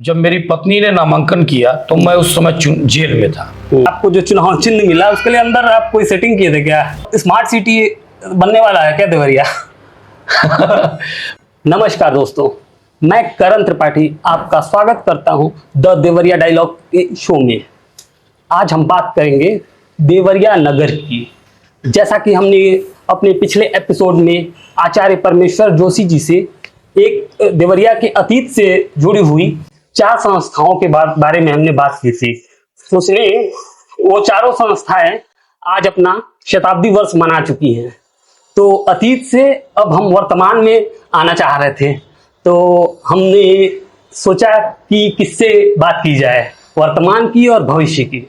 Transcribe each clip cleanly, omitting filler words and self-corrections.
जब मेरी पत्नी ने नामांकन किया तो मैं उस समय जेल में था। आपको जो चुनाव चिन्ह मिला उसके लिए अंदर आप कोई सेटिंग किए थे क्या? स्मार्ट सिटी बनने वाला है क्या देवरिया? नमस्कार दोस्तों, मैं करण त्रिपाठी आपका स्वागत करता हूं द देवरिया डायलॉग के शो में। आज हम बात करेंगे देवरिया नगर की। जैसा कि हमने अपने पिछले एपिसोड में आचार्य परमेश्वर जोशी जी से एक देवरिया के अतीत से जुड़ी हुई 4 संस्थाओं के बारे में हमने बात की थी। उसमें वो चारों संस्थाएं आज अपना शताब्दी वर्ष मना चुकी हैं। तो अतीत से अब हम वर्तमान में आना चाह रहे थे, तो हमने सोचा कि किससे बात की जाए, वर्तमान की और भविष्य की।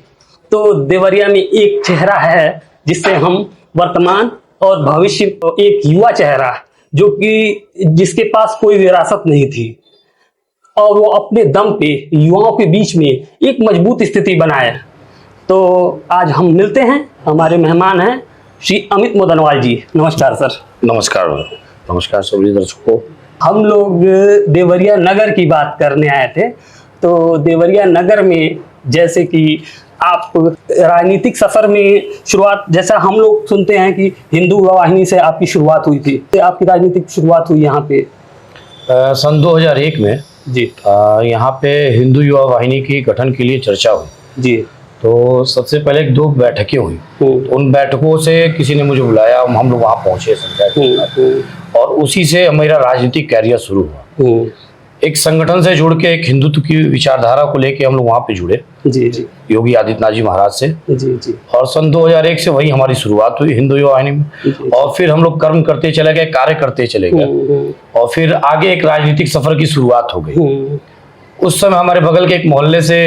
तो देवरिया में एक चेहरा है जिससे हम वर्तमान और भविष्य, एक युवा चेहरा जो कि जिसके पास कोई विरासत नहीं थी और वो अपने दम पे युवाओं के बीच में एक मजबूत स्थिति बनाए। तो आज हम मिलते हैं, हमारे मेहमान हैं श्री अमित मोदनवाल जी। नमस्कार सर। नमस्कार। नमस्कार सभी दर्शकों। हम लोग देवरिया नगर की बात करने आए थे। तो देवरिया नगर में जैसे कि आप राजनीतिक सफर में शुरुआत, जैसा हम लोग सुनते हैं कि हिंदू युवा वाहिनी से आपकी शुरुआत हुई थी, तो आपकी राजनीतिक शुरुआत हुई यहाँ पे सन 2001 में जी। यहाँ पे हिंदू युवा वाहिनी की गठन के लिए चर्चा हुई जी। तो सबसे पहले 2 बैठकें हुई। तो उन बैठकों से किसी ने मुझे बुलाया, हम लोग वहाँ पहुँचे और उसी से मेरा राजनीतिक कैरियर शुरू हुआ। एक संगठन से जुड़ के एक हिंदुत्व की विचारधारा को लेके हम लोग वहाँ पे जुड़े जी जी योगी आदित्यनाथ जी महाराज से जी जी। और सन 2001 से वही हमारी शुरुआत हुई हिंदू युवा वाहिनी में। और फिर हम लोग कर्म करते चले गए, कार्य करते चले गए और फिर आगे एक राजनीतिक सफर की शुरुआत हो गई। उस समय हमारे बगल के एक मोहल्ले से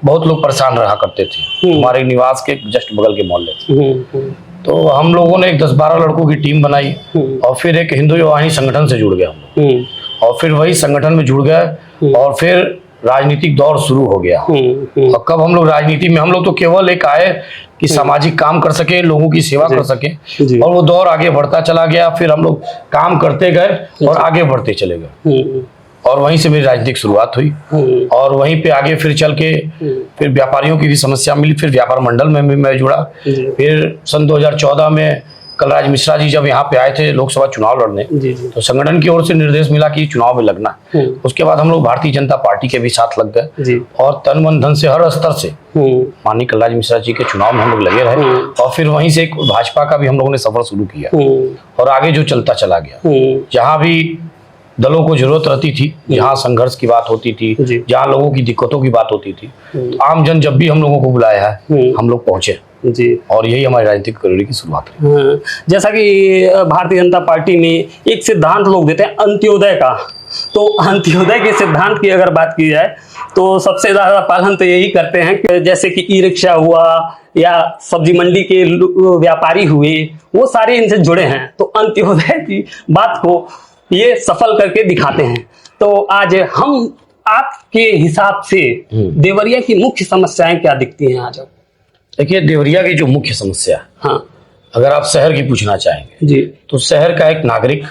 बहुत लोग परेशान रहा करते थे, हमारे निवास के जस्ट बगल के मोहल्ले थे। तो हम लोगों ने एक 10-12 लड़कों की टीम बनाई और फिर एक हिंदू युवा वाहिनी संगठन से जुड़ गए हम लोग और फिर वही संगठन में जुड़ गए और फिर राजनीतिक दौर शुरू हो गया। और कब हम लोग राजनीति में, हम लोग तो केवल एक आए कि सामाजिक काम कर सके, लोगों की सेवा कर सके और वो दौर आगे बढ़ता चला गया। फिर हम लोग काम करते गए और आगे बढ़ते चले गए और वहीं से मेरी राजनीतिक शुरुआत हुई और वहीं पे आगे फिर चल के फिर व्यापारियों की भी समस्या मिली, फिर व्यापार मंडल में भी मैं जुड़ा। फिर सन 2014 में कलराज मिश्रा जी जब यहाँ पे आए थे लोकसभा चुनाव लड़ने, तो संगठन की ओर से निर्देश मिला कि चुनाव में लगना। उसके बाद हम लोग भारतीय जनता पार्टी के भी साथ लग गए और तन मन धन से हर स्तर से माननीय कलराज मिश्रा जी के चुनाव में हम लोग लगे रहे और फिर वहीं से भाजपा का भी हम लोगों ने सफर शुरू किया और आगे जो चलता चला गया। जहाँ भी दलों को जरूरत रहती थी, जहाँ संघर्ष की बात होती थी, जहाँ लोगों की दिक्कतों की बात होती थी, तो आम जन जब भी हम लोगों को बुलाया है हम लोग पहुंचे जी। और यही हमारी राजनीतिक करियर की शुरुआत है। जैसा कि भारतीय जनता पार्टी में एक सिद्धांत लोग देते हैं अंत्योदय का, तो अंत्योदय के सिद्धांत की अगर बात की जाए तो सबसे ज्यादा पालन तो यही करते हैं कि जैसे कि ई रिक्शा हुआ या सब्जी मंडी के व्यापारी हुए, वो सारे इनसे जुड़े हैं। तो अंत्योदय की बात को ये सफल करके दिखाते हैं। तो आज हम आपके हिसाब से देवरिया की मुख्य समस्याएं क्या दिखती हैं आज? देखिए, देवरिया की जो मुख्य समस्या, हाँ, अगर आप शहर की पूछना चाहेंगे जी, तो शहर का एक नागरिक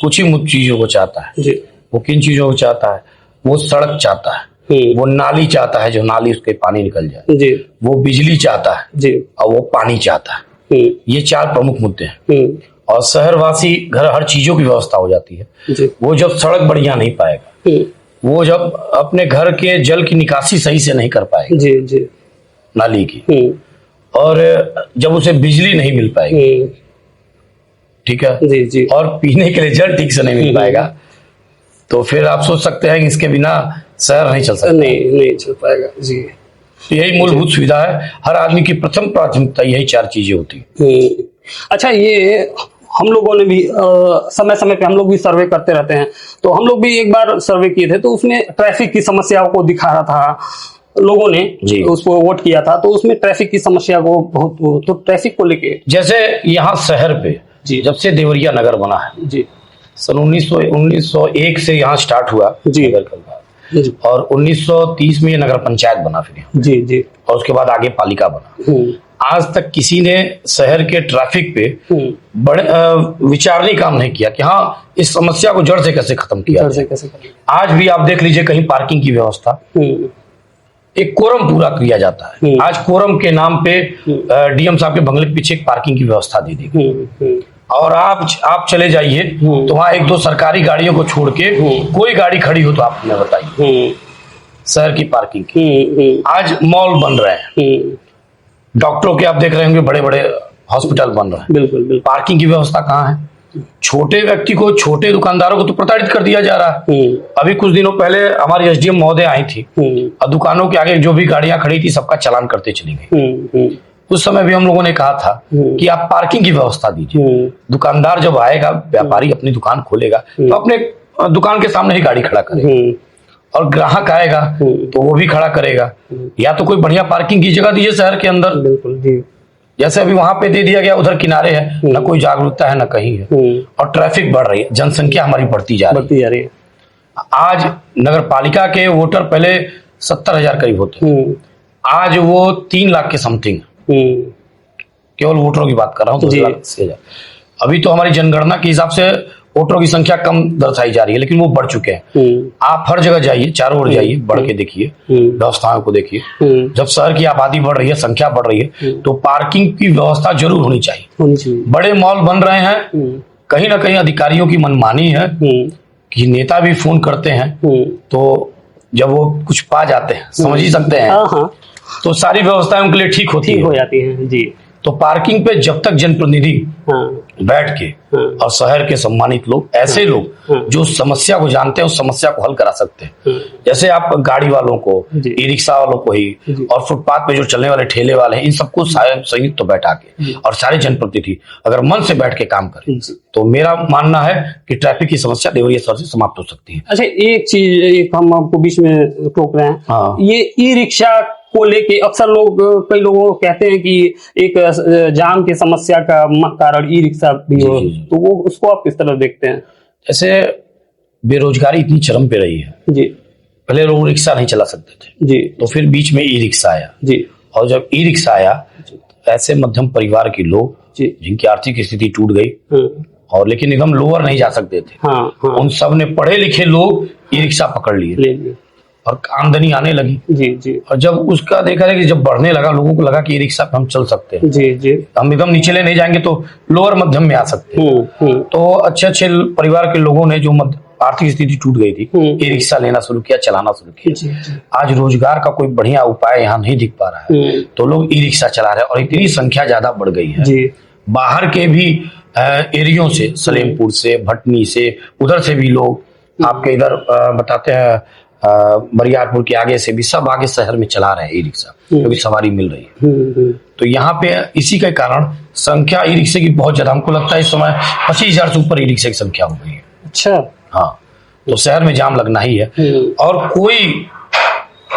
कुछ ही मुख्य चीजों को चाहता है जी। वो किन चीजों को चाहता है? वो सड़क चाहता है, वो नाली चाहता है, जो नाली उसके पानी निकल जाए जी, वो बिजली चाहता है जी, और वो पानी चाहता है। ये 4 प्रमुख मुद्दे हैं और शहरवासी घर हर चीजों की व्यवस्था हो जाती है जी। वो जब सड़क बढ़िया नहीं पाएगा, वो जब अपने घर के जल की निकासी सही से नहीं कर पाएगा जी जी, नाली की, और जब उसे बिजली नहीं मिल पाएगी, ठीक है जी जी, और पीने के लिए जल ठीक से नहीं मिल पाएगा, तो फिर आप सोच सकते हैं कि इसके बिना शहर नहीं चल सकता। नहीं चल पाएगा जी। यही मूलभूत सुविधा है, हर आदमी की प्रथम प्राथमिकता यही 4 चीजें होती है। अच्छा, ये हम लोगों ने भी समय समय पे हम लोग भी सर्वे करते रहते हैं, तो हम लोग भी एक बार सर्वे किए थे, तो उसमें ट्रैफिक की समस्याओं को दिखा रहा था, लोगों ने उसको वोट किया था, तो उसमें ट्रैफिक की समस्या को बहुत, तो ट्रैफिक को लेके जैसे यहाँ शहर पे जी, जब से देवरिया नगर बना है जी, सन 1901 से यहाँ स्टार्ट हुआ जी, नगर और 1930 में ये नगर पंचायत बना फिर जी जी, और उसके बाद आगे पालिका बना। आज तक किसी ने शहर के ट्रैफिक पे बड़े विचारणीय काम नहीं किया कि हाँ इस समस्या को जड़ से कैसे खत्म किया जड़ से कैसे करें। आज भी आप देख लीजिए कहीं पार्किंग की व्यवस्था, एक कोरम पूरा किया जाता है। आज कोरम के नाम पे डीएम साहब के बंगले के पीछे एक पार्किंग की व्यवस्था दी गई और आप चले जाइए तो वहां एक दो सरकारी गाड़ियों को छोड़ के कोई गाड़ी खड़ी हो तो आप हमें बताइए शहर की पार्किंग की। आज मॉल बन रहे हैं, डॉक्टरों के आप देख रहे होंगे बड़े बड़े हॉस्पिटल बन रहे हैं, बिल्कुल बिल्कुल। पार्किंग की व्यवस्था कहाँ है? छोटे व्यक्ति को, छोटे दुकानदारों को तो प्रताड़ित कर दिया जा रहा है। अभी कुछ दिनों पहले हमारी एसडीएम महोदय आई थी और दुकानों के आगे जो भी गाड़ियां खड़ी थी सबका चालान करते चली गई। उस समय भी हम लोगों ने कहा था कि आप पार्किंग की व्यवस्था दीजिए। दुकानदार जब आएगा, व्यापारी अपनी दुकान खोलेगा तो अपने दुकान के सामने ही गाड़ी खड़ा करेगा और ग्राहक आएगा तो वो भी खड़ा करेगा। या तो कोई बढ़िया पार्किंग की जगह दीजिए शहर के अंदर। बिल्कुल जी। जैसे अभी वहां पे दे दिया गया, उधर किनारे है, ना कोई जागरूकता है ना कहीं है और ट्रैफिक बढ़ रही है, जनसंख्या हमारी बढ़ती जा रही है। आज नगर पालिका के वोटर पहले 70,000 करीब होते, आज वो 3 लाख के समथिंग, केवल वोटरों की बात कर रहा हूँ। 2 लाख से अभी तो हमारी जनगणना के हिसाब से वोटरों की संख्या कम दर्शाई जा रही है, लेकिन वो बढ़ चुके हैं। आप हर जगह जाइए, चारों ओर जाइए, बढ़ के देखिए, व्यवस्थाओं को देखिए। जब शहर की आबादी बढ़ रही है, संख्या बढ़ रही है, तो पार्किंग की व्यवस्था जरूर होनी चाहिए। बड़े मॉल बन रहे हैं, कहीं ना कहीं अधिकारियों की मनमानी है कि नेता भी फोन करते हैं तो जब वो कुछ पा जाते हैं, समझ ही सकते हैं, तो सारी व्यवस्थाएं उनके लिए ठीक हो जाती है जी। तो पार्किंग पे जब तक जनप्रतिनिधि बैठ के और शहर के सम्मानित लोग, ऐसे लोग जो समस्या को जानते हैं, उस समस्या को हल करा सकते हैं। जैसे आप गाड़ी वालों को, ई रिक्शा वालों को ही और फुटपाथ पे जो चलने वाले ठेले वाले हैं, इन सबको संयुक्त तो बैठा के और सारे जनप्रतिनिधि अगर मन से बैठ के काम करें तो मेरा मानना है कि ट्रैफिक की समस्या देवरिया शहर से समाप्त हो सकती है। अच्छा, एक चीज एक हम आपको बीच में टोक रहे हैं, ये ई रिक्शा को लेके अक्सर लोग, कई लोगों कहते हैं कि एक जाम की समस्या का कारण ई रिक्शा भी हो, तो वो उसको आप किस तरह देखते हैं? जैसे बेरोजगारी इतनी चरम पे रही है जी, पहले लोग रिक्शा नहीं चला सकते थे जी, तो फिर बीच में ई रिक्शा आया जी, और जब ई रिक्शा आया तो ऐसे मध्यम परिवार के लोग जिनकी आर्थिक स्थिति टूट गई और लेकिन एकदम लोअर नहीं जा सकते थे, उन सब ने, पढ़े लिखे लोग ई रिक्शा पकड़ लिए और आमदनी आने लगी। जी जी। और जब उसका देखा जाए कि जब बढ़ने लगा, लोगों को लगा कि ई रिक्शा पे हम चल सकते हैं, जी जी, हम एकदम नीचे नहीं जाएंगे तो लोअर मध्यम में आ सकते हैं। तो अच्छे अच्छे परिवार के लोगों ने, जो आर्थिक स्थिति टूट गई थी, ई रिक्शा लेना शुरू किया, चलाना शुरू किया। आज रोजगार का कोई बढ़िया उपाय यहाँ नहीं दिख पा रहा है तो लोग ई रिक्शा चला रहे हैं और इतनी संख्या ज्यादा बढ़ गई है। बाहर के भी एरियो से, सलेमपुर से, भटनी से, उधर से भी लोग आपके इधर बताते हैं बरियारपुर के आगे से भी सब आगे शहर में चला रहे हैं ई रिक्शा, क्योंकि सवारी मिल रही है। तो यहाँ पे इसी के कारण संख्या ई रिक्शे की बहुत ज्यादा, हमको लगता है इस समय 25,000 से ऊपर ई रिक्शे की संख्या हो गई है। अच्छा, हाँ, तो शहर में जाम लगना ही है और कोई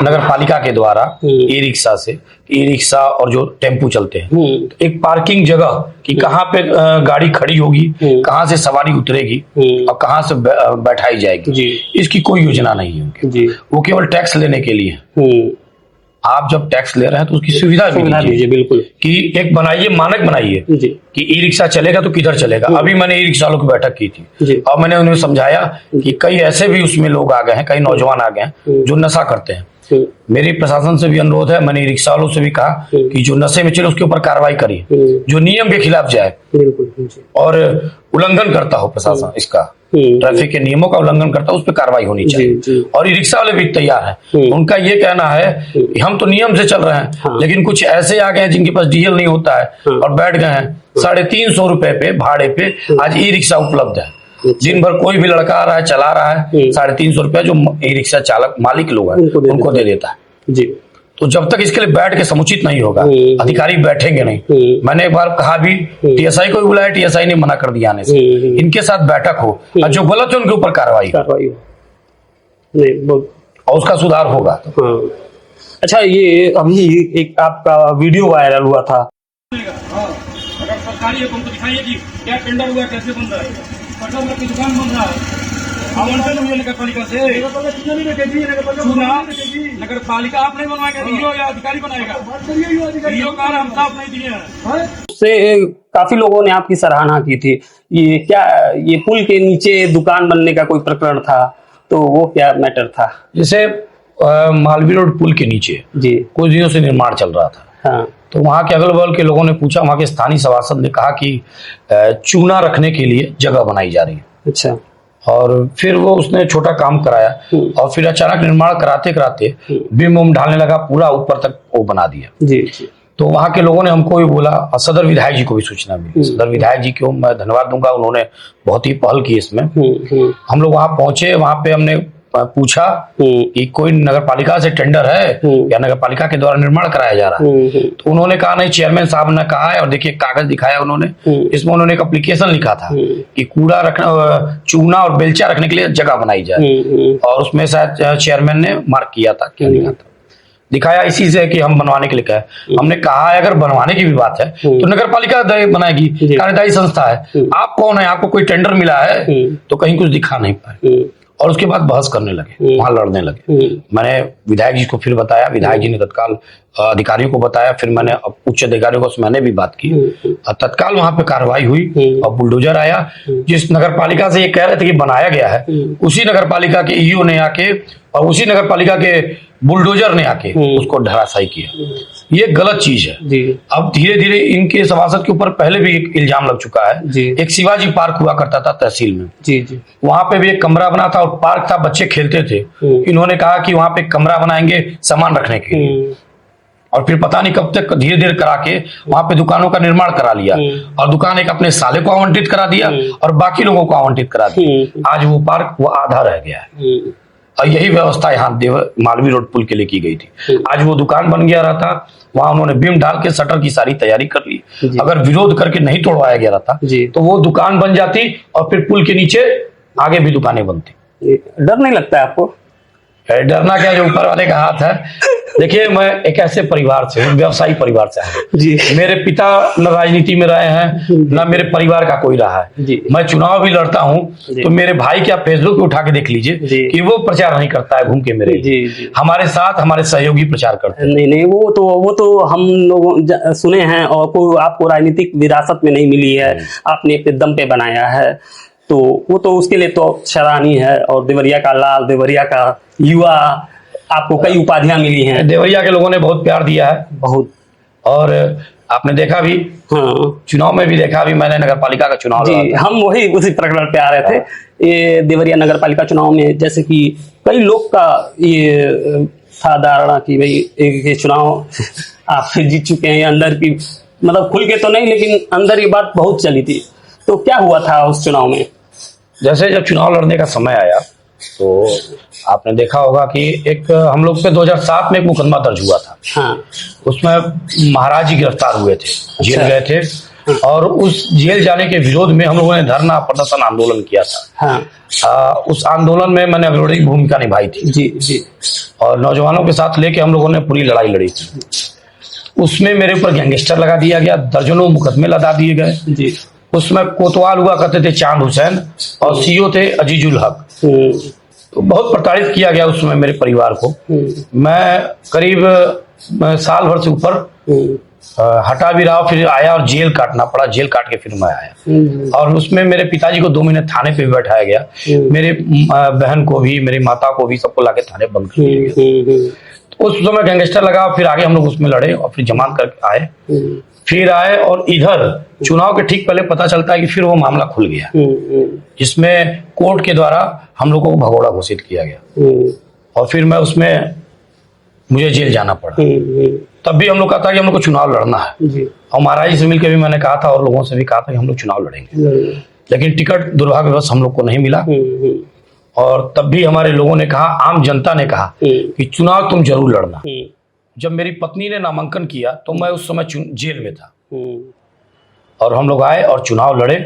नगर पालिका के द्वारा ई रिक्शा से, ई रिक्शा और जो टेम्पू चलते हैं, एक पार्किंग जगह कि कहाँ पे गाड़ी खड़ी होगी, कहाँ से सवारी उतरेगी और कहाँ से बैठाई जाएगी, इसकी कोई योजना नहीं है उनकी। वो केवल टैक्स लेने के लिए। आप जब टैक्स ले रहे हैं तो उसकी सुविधा भी दीजिए, बिल्कुल, कि एक बनाइए, मानक बनाइए कि ई रिक्शा चलेगा तो किधर चलेगा। अभी मैंने ई रिक्शा वालों की बैठक की थी और मैंने उन्हें समझाया कि कई ऐसे भी उसमें लोग आ गए हैं, कई नौजवान आ गए हैं जो नशा करते हैं। मेरे प्रशासन से भी अनुरोध है, मैंने रिक्शा वालों से भी कहा कि जो नशे में चले उसके ऊपर कार्रवाई करिए, जो नियम के खिलाफ जाए और उल्लंघन करता हो प्रशासन, इसका ट्रैफिक के नियमों का उल्लंघन करता है, उस पर कार्रवाई होनी चाहिए। और ये रिक्शा वाले भी तैयार हैं, उनका ये कहना है कि हम तो नियम से चल रहे हैं, लेकिन कुछ ऐसे आ गए हैं जिनके पास डीजल नहीं होता है और बैठ गए हैं 350 रुपए पे भाड़े पे। आज ई रिक्शा उपलब्ध है, दिन भर कोई भी लड़का आ रहा है, चला रहा है, 350 रुपया जो ई रिक्शा चालक मालिक लोग हैं उनको दे देता है जी। तो जब तक इसके लिए बैठ के समुचित नहीं होगा, अधिकारी बैठेंगे नहीं। मैंने एक बार कहा भी, टीएसआई को भी बुलाया, टीएसआई ने मना कर दिया आने से। इनके साथ बैठक हो और जो गलत है उनके ऊपर कार्रवाई हो और उसका सुधार होगा। अच्छा, ये अभी एक आपका वीडियो वायरल हुआ था, अगर सरकारी है तो हमको दिखाइए कि क्या टेंडर हुआ, कैसे बन रहा है, की दुकान बन रहा है। आवंटन हुई है नगर पालिका से। चुनाव नगर पालिका आप नहीं बनवाएंगे, डीओ या अधिकारी बनाएगा। डीओ का हम साफ नहीं दिए हैं। से काफी लोगों ने आपकी सराहना की थी। ये क्या, ये पुल के नीचे दुकान बनने का कोई प्रकरण था, तो वो क्या मैटर था? जैसे मालवीय रोड पुल के नीचे जी कुछ दिनों से निर्माण चल रहा था, हाँ तो वहाँ के अगल बगल के लोगों ने पूछा, वहाँ के स्थानीय सभासद ने कहा कि चूना रखने के लिए जगह बनाई जा रही है। अच्छा और फिर वो उसने छोटा काम कराया और फिर अचानक निर्माण कराते कराते बीम उम ढालने लगा, पूरा ऊपर तक वो बना दिया। जी जी तो वहाँ के लोगों ने हमको भी बोला और सदर विधायक जी को भी सूचना मिली। सदर विधायक जी को मैं धन्यवाद दूंगा, उन्होंने बहुत ही पहल की इसमें। हम लोग वहाँ पहुंचे, वहाँ पे हमने पूछा कि कोई नगर पालिका से टेंडर है या नगर पालिका के द्वारा निर्माण कराया जा रहा है। तो उन्होंने कहा नहीं, चेयरमैन साहब ने कहा है। और देखिए कागज दिखाया उन्होंने, इसमें उन्होंने एक एप्लीकेशन लिखा था कि कूड़ा रखना, चूना और बेलचा रखने के लिए जगह बनाई जाए, और उसमें शायद चेयरमैन ने मार्क किया था, क्या लिखा था, दिखाया इसी से कि हम बनवाने के लिए कहा है। हमने कहा है अगर बनवाने की भी बात है तो नगर पालिका बनाएगी, कार्यदायी संस्था है। आप कौन है, आपको कोई टेंडर मिला है? तो कहीं कुछ दिखा नहीं पाए। और उसके बाद बहस करने लगे, वहां लड़ने लगे। मैंने विधायक जी को फिर बताया, विधायक जी ने तत्काल अधिकारियों को बताया, फिर मैंने उच्च अधिकारियों को मैंने भी बात की और तत्काल वहां पे कार्रवाई हुई और बुलडोजर आया। जिस नगर पालिका से ये कह रहे थे कि बनाया गया है, उसी नगर पालिका के ईओ ने आके और उसी नगर पालिका के बुलडोजर ने आके उसको धराशायी किया। ये गलत चीज है। जी अब धीरे धीरे इनके सभासद के ऊपर पहले भी एक इल्जाम लग चुका है। जी एक शिवाजी पार्क हुआ करता था तहसील में, जी जी वहां पे भी एक कमरा बना था और पार्क था, बच्चे खेलते थे। इन्होंने कहा कि वहां पे कमरा बनाएंगे सामान रखने के लिए, और फिर पता नहीं कब तक धीरे धीरे करा के वहां पे दुकानों का निर्माण करा लिया और दुकान एक अपने साले को आवंटित करा दिया और बाकी लोगों को आवंटित करा दिया। आज वो पार्क वो आधा रह गया है और यही व्यवस्था यहाँ मालवीय रोड पुल के लिए की गई थी। आज वो दुकान बन गया रहता, वहां उन्होंने बीम डाल के शटर की सारी तैयारी कर ली। अगर विरोध करके नहीं तोड़वाया गया रहता तो वो दुकान बन जाती और फिर पुल के नीचे आगे भी दुकानें बनती। डर नहीं लगता है आपको? डरना क्या, जो ऊपर वाले का हाथ है। देखिए मैं एक ऐसे परिवार से, व्यवसायी परिवार से हूं जी। मेरे पिता न राजनीति में रहे हैं, न मेरे परिवार का कोई रहा है जी। मैं चुनाव भी लड़ता हूं, तो मेरे भाई क्या फेसबुक पे उठा के देख लीजिए कि वो प्रचार नहीं करता है घूम के मेरे। जी। हमारे साथ हमारे सहयोगी प्रचार करते हैं। नहीं वो तो हम लोग सुने हैं, और कोई आपको राजनीतिक विरासत में नहीं मिली है, आपने अपने दम पे बनाया है, तो वो तो उसके लिए तो सराहनीय है। और देवरिया का लाल, देवरिया का युवा, आपको कई उपाधियां मिली हैं। देवरिया के लोगों ने बहुत प्यार दिया है, बहुत। और आपने देखा भी, हाँ चुनाव में भी देखा भी, मैंने नगर पालिका का चुनाव जी, हम वही उसी प्रकरण पे आ रहे थे। ये देवरिया नगर पालिका चुनाव में जैसे कि कई लोग का ये था धारणा कि भाई ये चुनाव आप जीत चुके हैं, अंदर की मतलब खुल के तो नहीं, लेकिन अंदर ये बात बहुत चली थी। तो क्या हुआ था उस चुनाव में? जैसे जब चुनाव लड़ने का समय आया तो आपने देखा होगा कि एक हम लोग पे 2007 में एक मुकदमा दर्ज हुआ था। हाँ। उसमें महाराज जी गिरफ्तार हुए थे, जेल गए थे, और उस जेल जाने के विरोध में हम लोगों ने धरना प्रदर्शन आंदोलन किया था। हाँ। उस आंदोलन में मैंने अग्रणी भूमिका निभाई थी। जी जी। और नौजवानों के साथ लेके हम लोगों ने पूरी लड़ाई लड़ी थी। उसमें मेरे ऊपर गैंगस्टर लगा दिया गया, दर्जनों मुकदमे लगा दिए गए जी। उसमें कोतवाल हुआ करते थे चांद हुसैन और सीओ थे अजीजुल हक। तो बहुत प्रताड़ित किया गया उस समय मेरे परिवार को। मैं करीब साल भर से ऊपर हटा भी रहा, फिर आया और जेल काटना पड़ा, जेल काट के फिर मैं आया। और उसमें मेरे पिताजी को 2 महीने थाने पे भी बैठाया गया, मेरे बहन को भी, मेरी माता को भी, सबको लाके थाने बंद कर दिया गया। तो उस समय गैंगस्टर लगा, फिर आगे हम लोग उसमें लड़े और फिर जमानत करके आए, फिर आए। और इधर चुनाव के ठीक पहले पता चलता है कि फिर वो मामला खुल गया, जिसमें कोर्ट के द्वारा हम लोगों को भगोड़ा घोषित किया गया और फिर मैं उसमें मुझे जेल जाना पड़ा। तब भी हम लोग कहा था कि हम लोग को चुनाव लड़ना है, और महाराज जी से मिलकर भी मैंने कहा था और लोगों से भी कहा था कि हम लोग चुनाव लड़ेंगे, लेकिन टिकट दुर्भाग्यवश हम लोग को नहीं मिला। और तब भी हमारे लोगों ने कहा, आम जनता ने कहा कि चुनाव तुम जरूर लड़ना। जब मेरी पत्नी ने नामांकन किया तो मैं उस समय जेल में था, और हम लोग आए और चुनाव लड़े।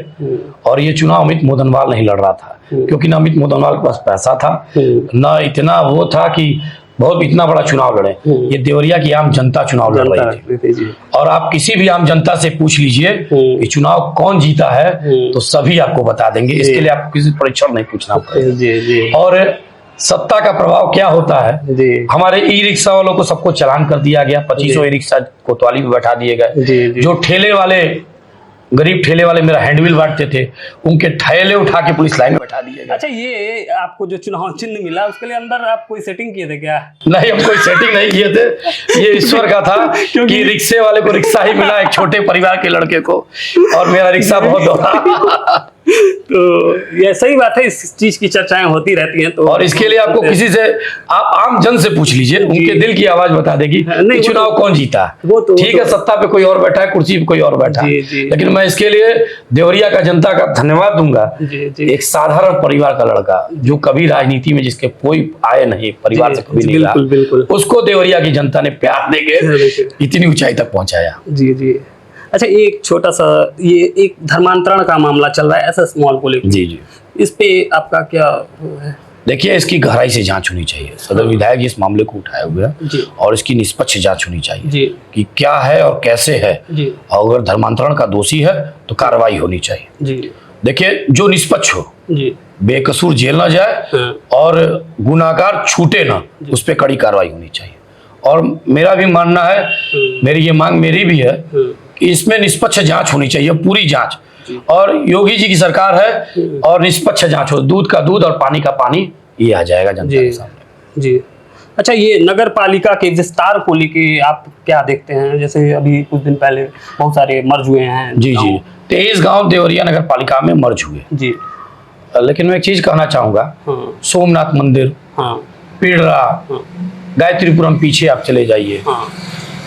और ये चुनाव अमित मोदनवाल नहीं लड़ रहा था, क्योंकि ना अमित मोदनवाल के पास पैसा था, ना इतना वो था कि बहुत इतना बड़ा चुनाव लड़े, ये देवरिया की आम जनता चुनाव लड़ रही थी। जी। और आप किसी भी आम जनता से पूछ लीजिए कि चुनाव कौन जीता है तो सभी आपको बता देंगे। इसके लिए आपको किसी परीक्षण नहीं पूछना पड़ेगा। जी जी। और सत्ता का प्रभाव क्या होता है, जी। हमारे ई रिक्शा वालों को सबको चालान कर दिया गया, 2500 ई रिक्शा कोतवाली में बैठा दिए गए। जी। जो ठेले वाले, गरीब ठेले वाले मेरा हैंडबिल बांटते थे, उनके ठेले उठा के पुलिस लाइन में बैठा दिए गए। अच्छा, ये आपको जो चुनाव चिन्ह मिला उसके लिए अंदर आप कोई सेटिंग किए थे क्या? नहीं, हम कोई सेटिंग नहीं किए थे, ये ईश्वर का था कि रिक्शे वाले को रिक्शा ही मिला, एक छोटे परिवार के लड़के को, और मेरा रिक्शा बहुत दौड़ा। तो ये सही बात है, इस चीज की चर्चाएं होती रहती हैं। तो और इसके लिए आपको किसी से, आप आम जन से पूछ लीजिए, उनके दिल की आवाज बता देगी कि चुनाव कौन जीता। ठीक है, सत्ता पे कोई और बैठा है, कुर्सी पे कोई और बैठा है, लेकिन मैं इसके लिए देवरिया का जनता का धन्यवाद दूंगा। एक साधारण परिवार का लड़का जो कभी राजनीति में जिसके कोई आए नहीं, परिवार से कभी नहीं रहा, उसको देवरिया की जनता ने प्यार देके इतनी ऊंचाई तक पहुंचाया। जी जी। अच्छा, एक छोटा सा, ये एक धर्मांतरण का मामला चल रहा है एसएस मॉल को लेकर। जी जी। इस पे आपका क्या है? देखिए, इसकी गहराई से जांच होनी चाहिए। सदर विधायक इस मामले को उठाए हुए हैं और इसकी निष्पक्ष जांच होनी चाहिए जी। कि क्या है और कैसे है जी। और अगर धर्मांतरण का दोषी है तो कार्रवाई होनी चाहिए जी। देखिए, जो निष्पक्ष हो जी, बेकसूर जेल ना जाए और गुनाहगार छूटे ना, उस पर कड़ी कार्रवाई होनी चाहिए। और मेरा भी मानना है, मेरी ये मांग मेरी भी है कि इसमें निष्पक्ष जांच होनी चाहिए, पूरी जांच। और योगी जी की सरकार है और निष्पक्ष जांच हो, दूध का दूध और पानी का पानी, ये आ जाएगा जनता के सामने। जी। अच्छा, ये नगर पालिका के विस्तार को लेके आप क्या देखते हैं? जैसे अभी कुछ दिन पहले बहुत सारे मर्ज हुए हैं। जी जी, 23 गांव देवरिया नगर पालिका में मर्ज हुए जी। लेकिन मैं एक चीज कहना चाहूंगा, सोमनाथ मंदिर, पीड़रा, गायत्रीपुरम पीछे आप चले जाइए,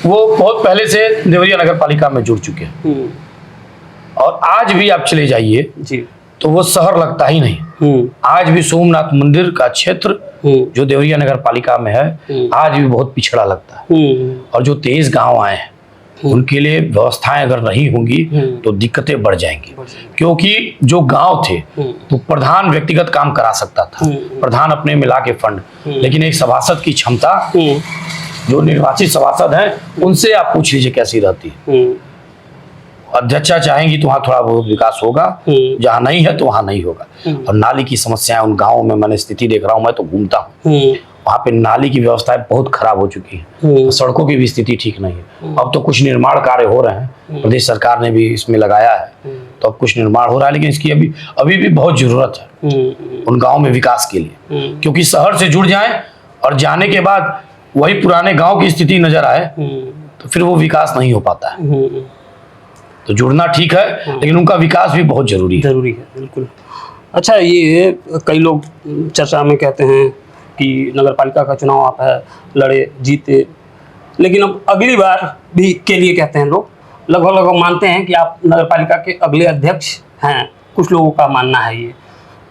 वो बहुत पहले से देवरिया नगर पालिका में जुड़ चुके हैं। और आज भी आप चले जाइए जी, तो वो शहर लगता ही नहीं। आज भी सोमनाथ मंदिर का क्षेत्र जो देवरिया नगर पालिका में है, आज भी बहुत पिछड़ा लगता है। और जो 23 गांव आए हैं, उनके लिए व्यवस्थाएं अगर नहीं होंगी तो दिक्कतें बढ़ जाएंगी। क्योंकि जो गांव थे तो प्रधान व्यक्तिगत काम करा सकता था, प्रधान अपने मिला के फंड, लेकिन एक सभासद की क्षमता, जो निर्वाचित सभासद हैं उनसे आप पूछ लीजिए कैसी रहती है। अध्यक्षा चाहेंगी तो वहाँ थोड़ा बहुत विकास होगा, जहाँ नहीं है तो वहाँ नहीं होगा। और नाली की समस्याएं उन गाँवों में मैंने स्थिति देख रहा हूँ, मैं तो घूमता हूँ, वहाँ पे नाली की व्यवस्थाएं बहुत खराब हो चुकी है, सड़कों की भी स्थिति ठीक नहीं है। अब तो कुछ निर्माण कार्य हो रहे हैं, प्रदेश सरकार ने भी इसमें लगाया है, तो अब कुछ निर्माण हो रहा है, लेकिन इसकी अभी भी बहुत जरूरत है उन गाँव में विकास के लिए। क्योंकि शहर से जुड़ जाए और जाने के बाद वही पुराने गाँव की स्थिति नजर आए तो फिर वो विकास नहीं हो पाता है। तो जुड़ना ठीक है, लेकिन उनका विकास भी बहुत जरूरी है। बिल्कुल। अच्छा, ये कई लोग चर्चा में कहते हैं कि नगर पालिका का चुनाव आप है लड़े जीते, लेकिन अब अगली बार भी के लिए कहते हैं लोग, लगभग मानते हैं कि आप नगर पालिका के अगले अध्यक्ष हैं। कुछ लोगों का मानना है ये।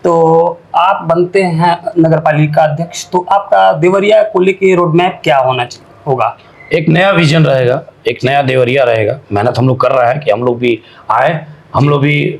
तो आप बनते हैं नगर पालिका अध्यक्ष, तो आपका देवरिया को लेके रोड मैप क्या होगा? एक नया विजन रहेगा, एक नया देवरिया रहेगा। मेहनत हम लोग कर रहे हैं कि हम लोग भी आए, हम लोग भी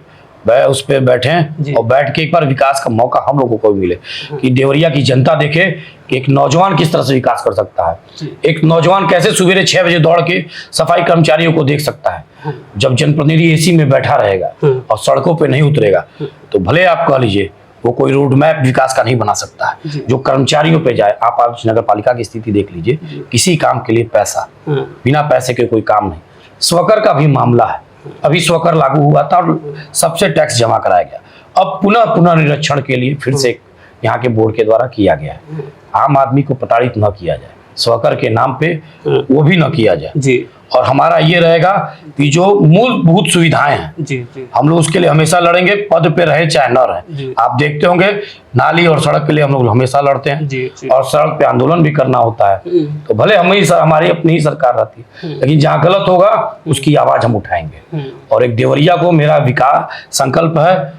उस पर बैठें और बैठ के एक बार विकास का मौका हम लोगों को भी मिले कि देवरिया की जनता देखे कि एक नौजवान किस तरह से विकास कर सकता है। एक नौजवान कैसे सुबह 6 बजे दौड़ के सफाई कर्मचारियों को देख सकता है। जब जनप्रतिनिधि एसी में बैठा रहेगा और सड़कों पे नहीं उतरेगा तो भले आप कह लीजिए वो कोई रोड मैप विकास का नहीं बना सकता है जो कर्मचारियों पे जाए। आप नगर पालिका की स्थिति देख लीजिए, किसी काम के लिए पैसा, बिना पैसे के कोई काम नहीं। स्वकर का भी मामला है, अभी स्वकर लागू हुआ था और सबसे टैक्स जमा कराया गया। अब पुनः निरीक्षण के लिए फिर से यहाँ के बोर्ड के द्वारा किया गया है। आम आदमी को प्रताड़ित न किया जाए, स्वकर के नाम पे वो भी न किया जाए जी। और हमारा ये रहेगा कि जो मूलभूत सुविधाएं हैं जी, हम लोग उसके लिए हमेशा लड़ेंगे, पद पे रहे चाहे न रहे। आप देखते होंगे नाली और सड़क के लिए हम लोग हमेशा लड़ते हैं जी। और सड़क पे आंदोलन भी करना होता है। तो भले हमारी अपनी ही सरकार रहती है, लेकिन जहाँ गलत होगा उसकी आवाज हम उठाएंगे। और एक देवरिया को मेरा विकास संकल्प है,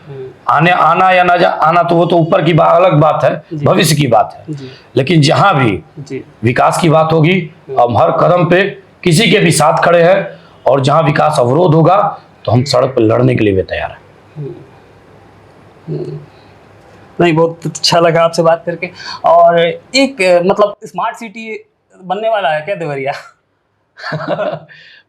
आना या ना आना तो वो तो ऊपर की अलग बात है, भविष्य की बात है, लेकिन जहां भी विकास की बात होगी हम हर कदम पे किसी के भी साथ खड़े हैं। और जहां विकास अवरोध होगा तो हम सड़क पर लड़ने के लिए भी तैयार हैं। नहीं, बहुत अच्छा लगा आपसे बात करके। और एक मतलब स्मार्ट सिटी बनने वाला है क्या देवरिया?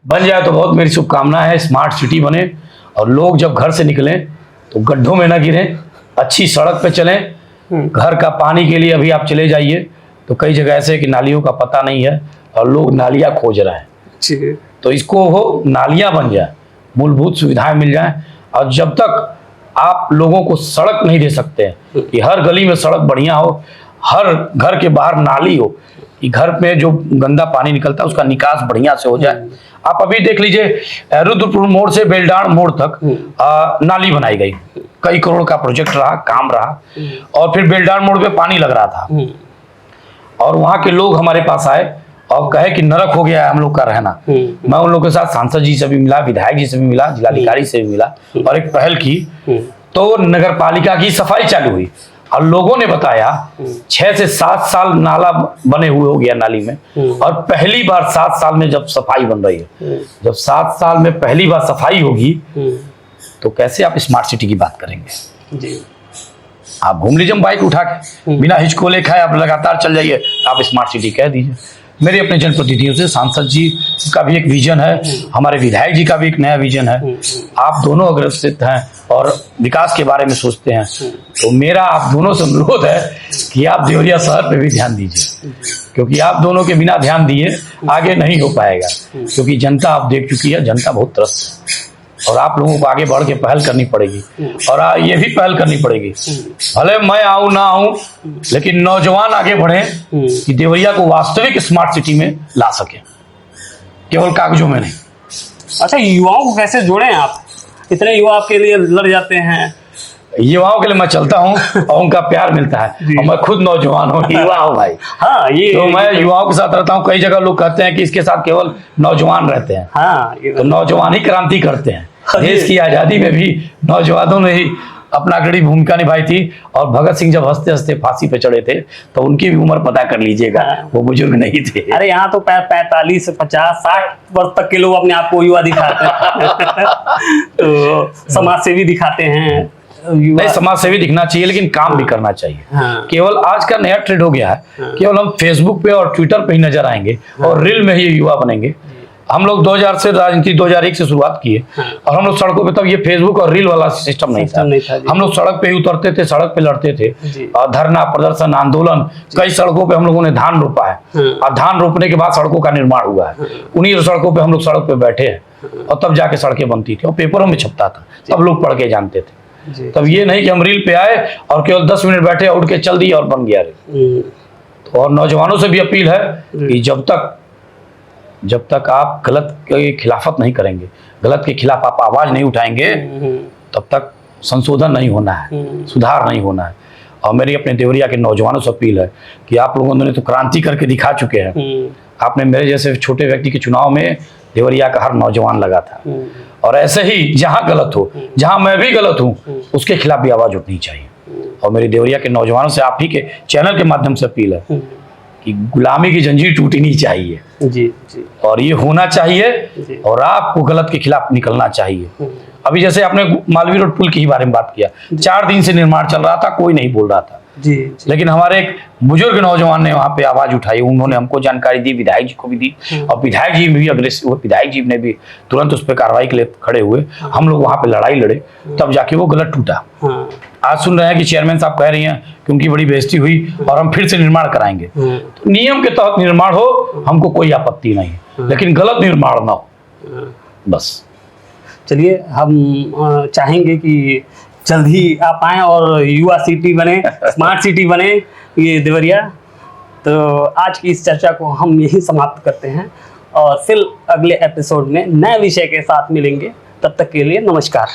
बन जाए तो बहुत मेरी शुभकामना है, स्मार्ट सिटी बने और लोग जब घर से निकलें तो गड्ढों में ना गिरें, अच्छी सड़क पे चलें। घर का पानी के लिए अभी आप चले जाइए तो कई जगह ऐसे कि नालियों का पता नहीं है और लोग नालियाँ खोज रहे हैं। जी। तो इसको हो नालियाँ बन जाए, मूलभूत सुविधाएं मिल जाएं। और जब तक आप लोगों को सड़क नहीं दे सकते हैं कि हर गली में सड़क बढ़िया हो, हर घर के बाहर नाली हो, कि घर में जो गंदा पानी निकलता है उसका निकास बढ़िया से हो जाए। आप अभी देख लीजिए रुद्रपुर मोड़ से बेलडांड मोड़ तक नाली बनाई गई, कई करोड़ का प्रोजेक्ट रहा, काम रहा। और फिर बेलडांड मोड़ पे पानी लग रहा था और वहां के लोग हमारे पास आए और कहे कि नरक हो गया है हम लोग का रहना। मैं उन लोगों के साथ सांसद जी से भी मिला, विधायक जी से भी मिला, जिलाधिकारी से भी मिला और एक पहल की तो नगर पालिका की सफाई चालू हुई और लोगों ने बताया 6 से 7 साल नाला बने हुए हो गया नाली में और पहली बार 7 साल में जब सफाई बन रही है, जब 7 साल में पहली बार सफाई होगी तो कैसे आप स्मार्ट सिटी की बात करेंगे? जी। आप घूम लीजिए बाइक उठा के, बिना हिचकोले खाए आप लगातार चल जाइए, आप स्मार्ट सिटी कह दीजिए। मेरे अपने जनप्रतिनिधियों से, सांसद जी का भी एक विजन है, हमारे विधायक जी का भी एक नया विजन है। आप दोनों अग्रसित हैं और विकास के बारे में सोचते हैं तो मेरा आप दोनों से अनुरोध है कि आप देवरिया शहर पे भी ध्यान दीजिए, क्योंकि आप दोनों के बिना ध्यान दिए आगे नहीं हो पाएगा। क्योंकि जनता आप देख चुकी है, जनता बहुत त्रस्त है और आप लोगों को आगे बढ़ के पहल करनी पड़ेगी और ये भी पहल करनी पड़ेगी, भले मैं आऊं ना आऊं लेकिन नौजवान आगे बढ़े कि देवरिया को वास्तविक स्मार्ट सिटी में ला सके, केवल कागजों में नहीं। अच्छा, युवाओं को कैसे जोड़ें आप? इतने युवा आपके लिए लड़ जाते हैं। युवाओं के लिए मैं चलता हूं और उनका प्यार मिलता है और मैं खुद नौजवान हूं, युवा हूं भाई। हाँ, ये तो मैं युवाओं के साथ रहता हूं। कई जगह लोग कहते हैं कि इसके साथ केवल नौजवान रहते हैं। हाँ, तो नौजवान ही क्रांति करते हैं। देश की आजादी में भी नौजवानों ने ही अपना अग्रणी भूमिका निभाई थी और भगत सिंह जब हंसते हंसते फांसी पे चढ़े थे तो उनकी भी उम्र पता कर लीजिएगा, वो बुजुर्ग नहीं थे। अरे यहाँ तो 45, 50, 60 वर्ष तक के लोग अपने आप को युवा दिखाते हैं। तो समाज सेवी दिखाते हैं। नहीं, समाज सेवी दिखना चाहिए लेकिन काम भी करना चाहिए। हाँ। केवल आज का नया ट्रेंड हो गया है, केवल हम फेसबुक पे और ट्विटर पे ही नजर आएंगे और रील में ही युवा बनेंगे। हम लोग 2000 से राजनीति 2001 से शुरुआत किए और हम लोग सड़कों पे, तब ये फेसबुक और रील वाला सिस्टम नहीं था। हम लोग सड़क पे ही उतरते थे, सड़क पे लड़ते थे और धरना प्रदर्शन आंदोलन, कई सड़कों पे हम लोगों ने धान रोपा है और धान रोपने के बाद सड़कों का निर्माण हुआ है। उन्हीं सड़कों पे हम लोग सड़क पे बैठे हैं और तब जाके सड़कें बनती थी और पेपरों में छपता था, तब लोग पढ़ के जानते थे। तब ये नहीं कि हम रील पे आए और केवल 10 मिनट बैठे उठ के चल दिए और बन गया रील। तो और नौजवानों से भी अपील है कि जब तक आप गलत के खिलाफत नहीं करेंगे, गलत के खिलाफ आप आवाज नहीं उठाएंगे, तब तक संशोधन नहीं होना है, सुधार नहीं होना है। और मेरी अपने देवरिया के नौजवानों से अपील है कि आप लोगों ने तो क्रांति करके दिखा चुके हैं। आपने मेरे जैसे छोटे व्यक्ति के चुनाव में देवरिया का हर नौजवान लगा था और ऐसे ही जहां गलत हो, जहां मैं भी गलत हूं, उसके खिलाफ भी आवाज उठनी चाहिए। और मेरी देवरिया के नौजवानों से आप ही के चैनल के माध्यम से अपील है कि गुलामी की जंजीर टूटनी नहीं चाहिए जी। और ये होना चाहिए और आपको गलत के खिलाफ निकलना चाहिए। अभी जैसे आपने मालवीय रोड पुल के ही बारे में बात किया, 4 दिन से निर्माण चल रहा था, कोई नहीं बोल रहा था जी। लेकिन हमारे एक बुजुर्ग नौजवान ने वहां पे आवाज उठाई, उन्होंने हमको जानकारी दी, विधायक जी को भी दी और विधायक जी भी अग्रेसिव, विधायक जी ने भी तुरंत उस पर कार्रवाई के लिए खड़े हुए। हम लोग वहां पे लड़ाई लड़े, तब जाके वो गलत टूटा। आज सुन रहे हैं कि चेयरमैन साहब कह रही हैं कि उनकी बड़ी बेइज्जती हुई और हम फिर से निर्माण कराएंगे। तो नियम के तहत निर्माण हो, हमको कोई आपत्ति नहीं, लेकिन गलत निर्माण ना हो, बस। चलिए, हम चाहेंगे कि जल्द ही आप आएँ और युवा सिटी बने, स्मार्ट सिटी बने ये देवरिया। तो आज की इस चर्चा को हम यही समाप्त करते हैं और फिर अगले एपिसोड में नए विषय के साथ मिलेंगे। तब तक के लिए नमस्कार।